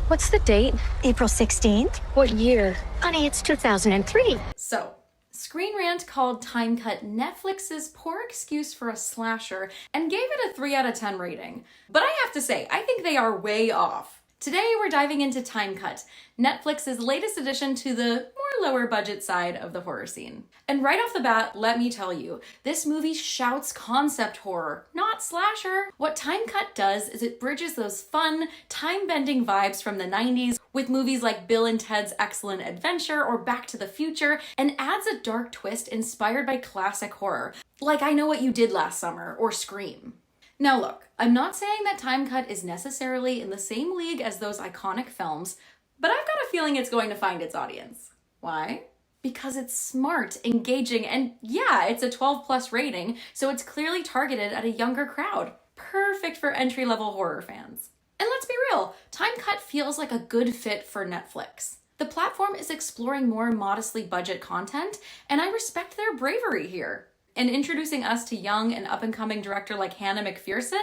What's the date? April 16th. What year? Honey, it's 2003. So, Screen Rant called TimeCut Netflix's poor excuse for a slasher and gave it a 3 out of 10 rating. But I have to say, I think they are way off. Today we're diving into TimeCut, Netflix's latest addition to the more lower budget side of the horror scene. And right off the bat, let me tell you, this movie shouts concept horror, not slasher. What TimeCut does is it bridges those fun, time-bending vibes from the 90s with movies like Bill and Ted's Excellent Adventure or Back to the Future, and adds a dark twist inspired by classic horror, like I Know What You Did Last Summer or Scream. Now look, I'm not saying that TimeCut is necessarily in the same league as those iconic films, but I've got a feeling it's going to find its audience. Why? Because it's smart, engaging, and yeah, it's a 12+ rating, so it's clearly targeted at a younger crowd. Perfect for entry-level horror fans. And let's be real, TimeCut feels like a good fit for Netflix. The platform is exploring more modestly budget content, and I respect their bravery here. And introducing us to young and up-and-coming director like Hannah McPherson,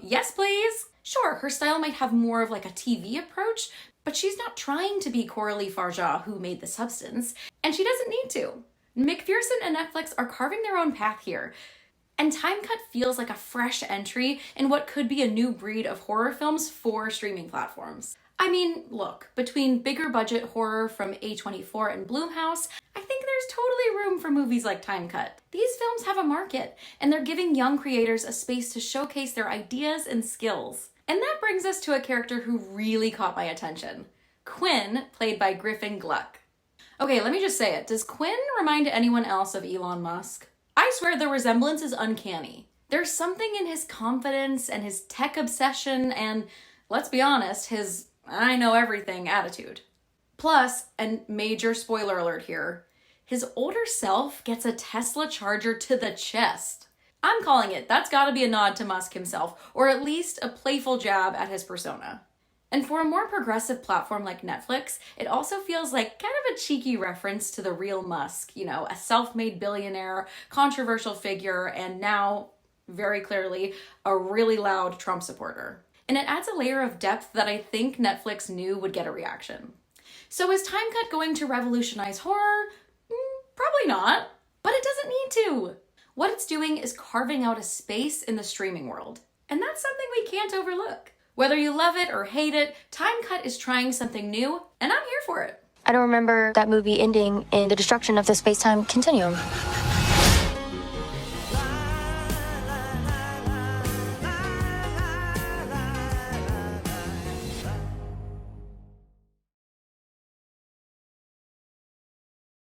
yes please. Sure, her style might have more of like a TV approach, but she's not trying to be Coralie Farjah, who made The Substance, and she doesn't need to. McPherson and Netflix are carving their own path here, and TimeCut feels like a fresh entry in what could be a new breed of horror films for streaming platforms. I mean, look, between bigger budget horror from A24 and Blumhouse, I think there's totally room for movies like TimeCut. These films have a market, and they're giving young creators a space to showcase their ideas and skills. And that brings us to a character who really caught my attention. Quinn, played by Griffin Gluck. Okay, let me just say it. Does Quinn remind anyone else of Elon Musk? I swear the resemblance is uncanny. There's something in his confidence and his tech obsession and, let's be honest, his I know everything attitude. Plus, and major spoiler alert here, his older self gets a Tesla charger to the chest. I'm calling it. That's gotta be a nod to Musk himself, or at least a playful jab at his persona. And for a more progressive platform like Netflix, it also feels like kind of a cheeky reference to the real Musk, you know, a self-made billionaire, controversial figure, and now, very clearly, a really loud Trump supporter. And it adds a layer of depth that I think Netflix knew would get a reaction. So is TimeCut going to revolutionize horror? Probably not, but it doesn't need to. What it's doing is carving out a space in the streaming world. And that's something we can't overlook. Whether you love it or hate it, TimeCut is trying something new, and I'm here for it. I don't remember that movie ending in the destruction of the space-time continuum.